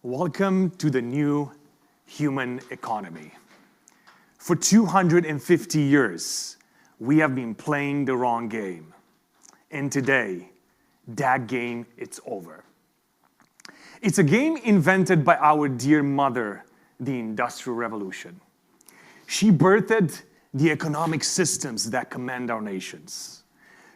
Welcome to the new human economy. For 250 years, we have been playing the wrong game. And today, that game, it's over. It's a game invented by our dear mother, the Industrial Revolution. She birthed the economic systems that command our nations.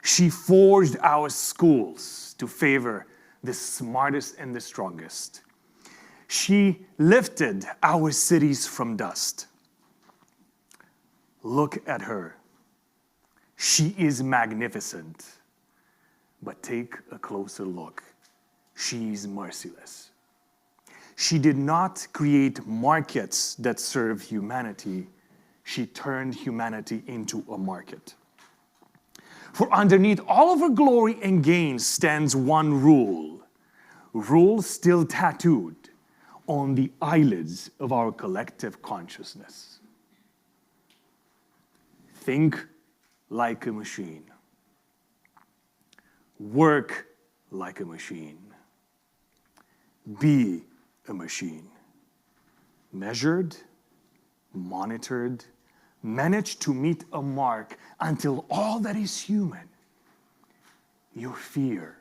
She forged our schools to favor the smartest and the strongest. She lifted our cities from dust. Look at her. She is magnificent. But take a closer look. She's merciless. She did not create markets that serve humanity. She turned humanity into a market. For underneath all of her glory and gain stands one rule. Rule still tattooed on the eyelids of our collective consciousness. Think like a machine. Work like a machine. Be a machine. Measured, monitored, managed to meet a mark until all that is human, your fear,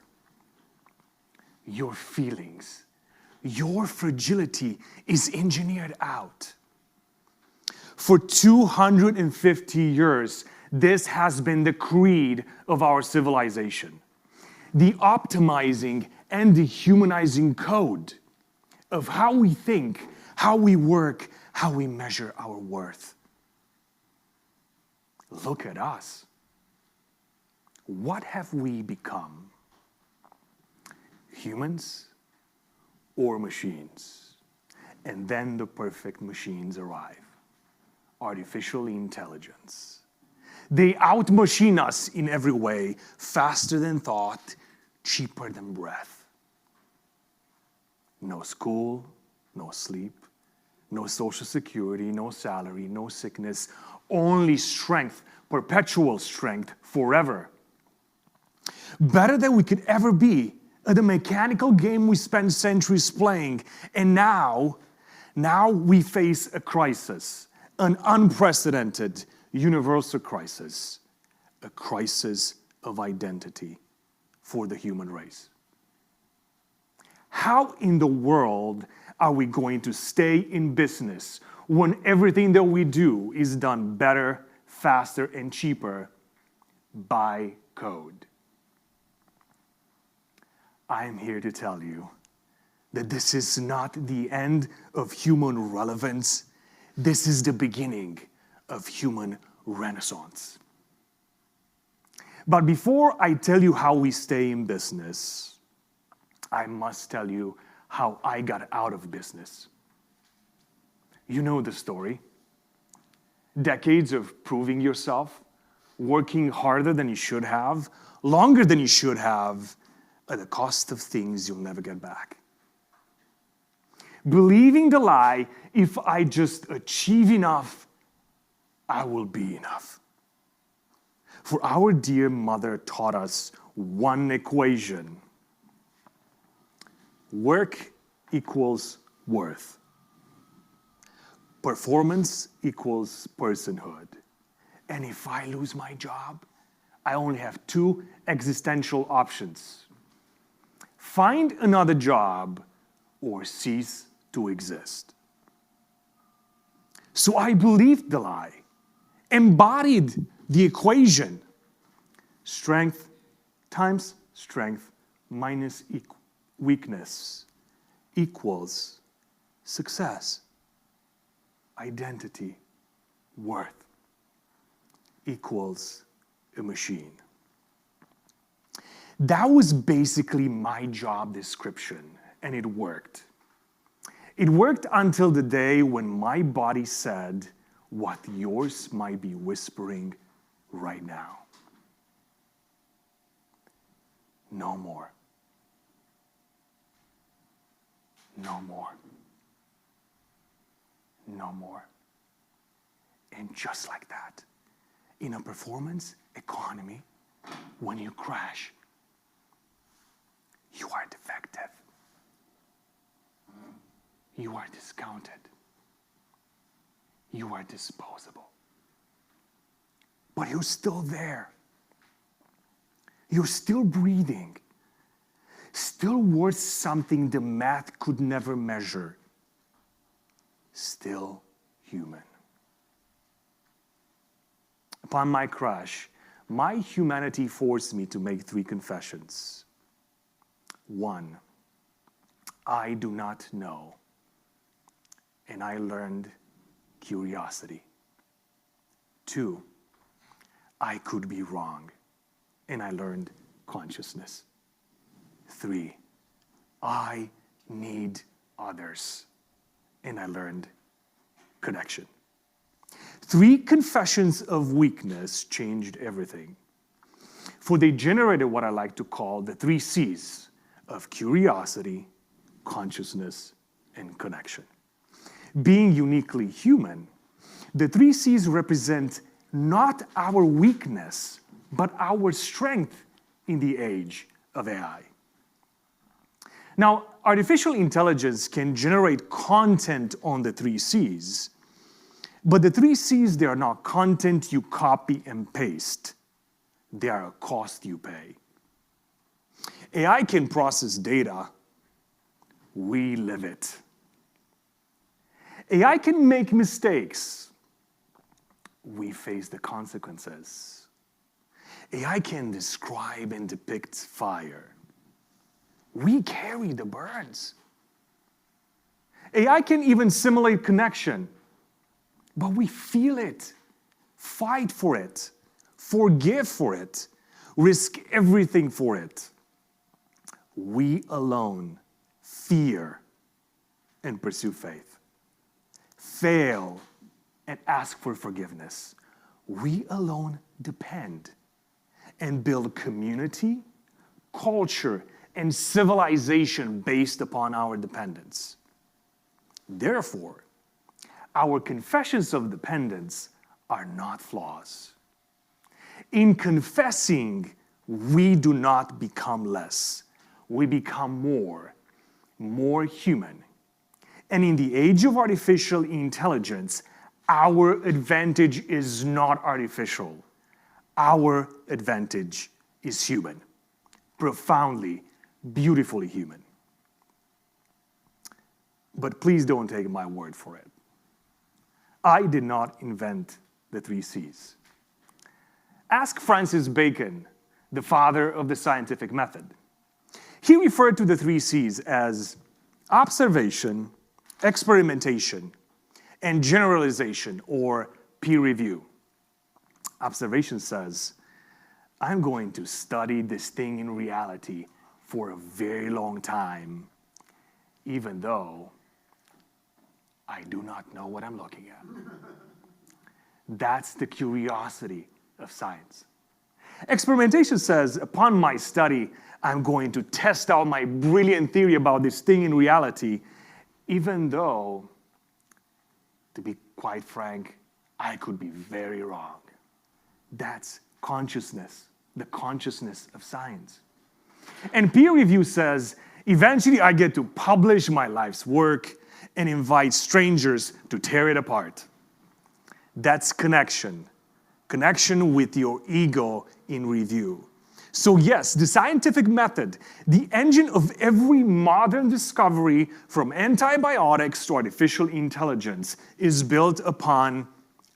your feelings, your fragility is engineered out. For 250 years, this has been the creed of our civilization. The optimizing and dehumanizing code of how we think, how we work, how we measure our worth. Look at us. What have we become? Humans or machines? And then the perfect machines arrive. Artificial intelligence. They out-machine us in every way, faster than thought, cheaper than breath. No school, no sleep, no social security, no salary, no sickness, only strength, perpetual strength, forever. Better than we could ever be at the mechanical game we spent centuries playing, and now we face a crisis, an unprecedented, universal crisis, a crisis of identity for the human race. How in the world are we going to stay in business when everything that we do is done better, faster, and cheaper by code? I am here to tell you that this is not the end of human relevance. This is the beginning of human renaissance. But before I tell you how we stay in business, I must tell you how I got out of business. You know the story. Decades of proving yourself, working harder than you should have, longer than you should have, at the cost of things you'll never get back. Believing the lie, if I just achieve enough, I will be enough. For our dear mother taught us one equation. Work equals worth. Performance equals personhood. And if I lose my job, I only have two existential options. Find another job or cease to exist. So I believed the lie, embodied the equation. Strength times strength minus weakness equals success. Identity, worth, equals a machine. That was basically my job description, and it worked. It worked until the day when my body said what yours might be whispering right now. No more. No more. No more. And just like that, in a performance economy, when you crash, you are defective. you are discounted. You are disposable. But you're still there. You're still breathing. Still worth something the math could never measure. Still human. Upon my crash, my humanity forced me to make 3 confessions. 1, I do not know. And I learned curiosity. 2, I could be wrong. And I learned consciousness. 3, I need others. And I learned connection. 3 confessions of weakness changed everything. For they generated what I like to call the 3 C's of curiosity, consciousness, and connection. Being uniquely human, the 3 C's represent not our weakness, but our strength in the age of AI. Now, artificial intelligence can generate content on the 3 C's, but the 3 C's, they are not content you copy and paste. They are a cost you pay. AI can process data. We live it. AI can make mistakes. We face the consequences. AI can describe and depict fire. We carry the burns. AI can even simulate connection, but we feel it, fight for it, forgive for it, risk everything for it. We alone fear and pursue faith, fail and ask for forgiveness. We alone depend and build community, culture, and civilization based upon our dependence. Therefore, our confessions of dependence are not flaws. In confessing, we do not become less. We become more human. And in the age of artificial intelligence, our advantage is not artificial. Our advantage is human, profoundly, beautifully human. But please don't take my word for it. I did not invent the 3 C's. Ask Francis Bacon, the father of the scientific method. He referred to the 3 C's as observation, experimentation, and generalization, or peer review. Observation says, I'm going to study this thing in reality for a very long time, even though I do not know what I'm looking at. That's the curiosity of science. Experimentation says, upon my study, I'm going to test out my brilliant theory about this thing in reality, even though, to be quite frank, I could be very wrong. That's consciousness, the consciousness of science. And peer review says, eventually I get to publish my life's work and invite strangers to tear it apart. That's connection. Connection with your ego in review. So yes, the scientific method, the engine of every modern discovery from antibiotics to artificial intelligence, is built upon,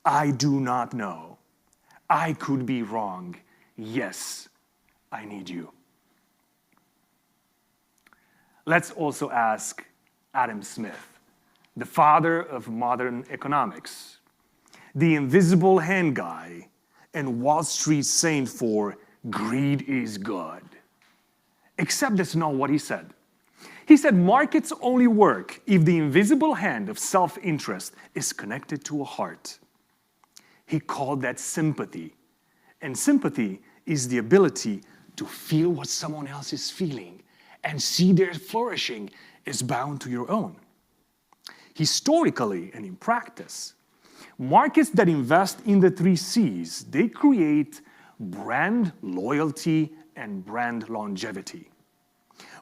I do not know. I could be wrong. Yes, I need you. Let's also ask Adam Smith, the father of modern economics, the invisible hand guy, and Wall Street saint for greed is good. Except that's not what he said. He said markets only work if the invisible hand of self-interest is connected to a heart. He called that sympathy. And sympathy is the ability to feel what someone else is feeling and see their flourishing is bound to your own. Historically and in practice, markets that invest in the 3 C's, they create brand loyalty and brand longevity.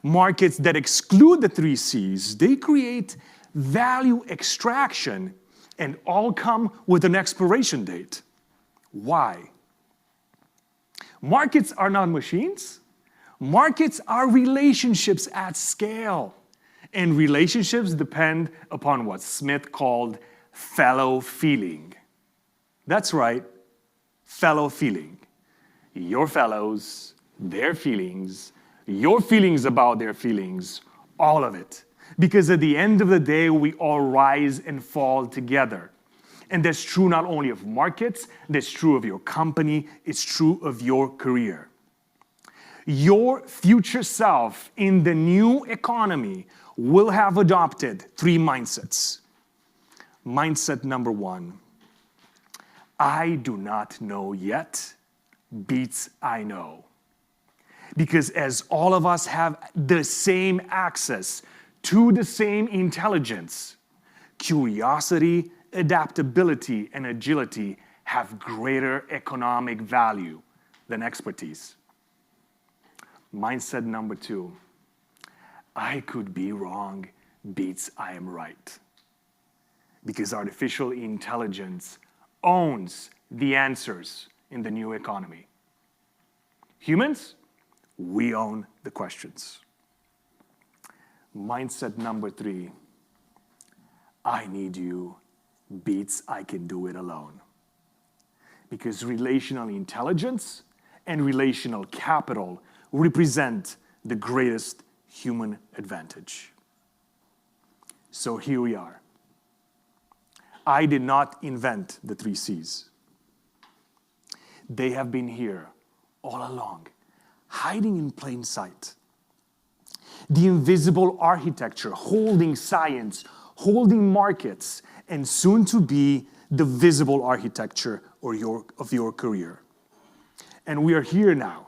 Markets that exclude the 3 C's, they create value extraction, and all come with an expiration date. Why? Markets are not machines. Markets are relationships at scale. And relationships depend upon what Smith called fellow feeling. That's right, fellow feeling. Your fellows, their feelings, your feelings about their feelings, all of it. Because at the end of the day, we all rise and fall together. And that's true not only of markets, that's true of your company, it's true of your career. Your future self in the new economy will have adopted 3 mindsets. Mindset number 1, I do not know yet beats I know. Because as all of us have the same access to the same intelligence, curiosity, adaptability, and agility have greater economic value than expertise. Mindset number 2, I could be wrong beats I am right. Because artificial intelligence owns the answers in the new economy. Humans, we own the questions. Mindset number 3, I need you beats I can do it alone. Because relational intelligence and relational capital represent the greatest human advantage. So here we are. I did not invent the 3 C's. They have been here all along, hiding in plain sight. The invisible architecture holding science, holding markets, and soon to be the visible architecture of your career. And we are here now,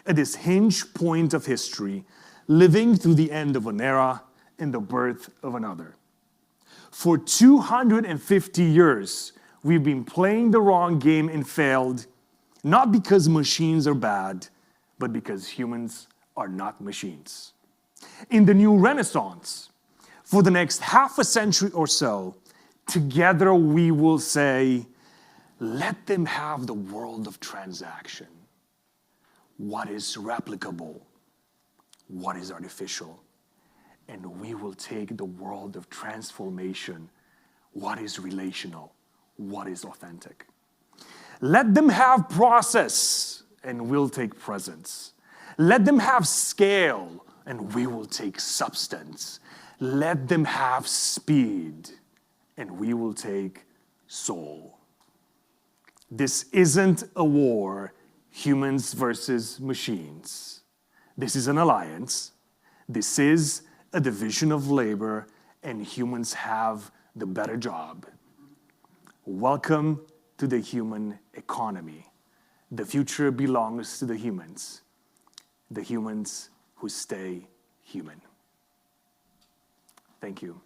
at this hinge point of history, living through the end of an era and the birth of another. For 250 years, we've been playing the wrong game and failed, not because machines are bad, but because humans are not machines. In the new Renaissance, for the next half a century or so, together we will say, let them have the world of transaction. What is replicable? What is artificial? And we will take the world of transformation. What is relational? What is authentic? Let them have process, and we'll take presence. Let them have scale, and we will take substance. Let them have speed, and we will take soul. This isn't a war, humans versus machines. This is an alliance. This is a division of labor, and humans have the better job. Welcome to the human economy. The future belongs to the humans who stay human. Thank you.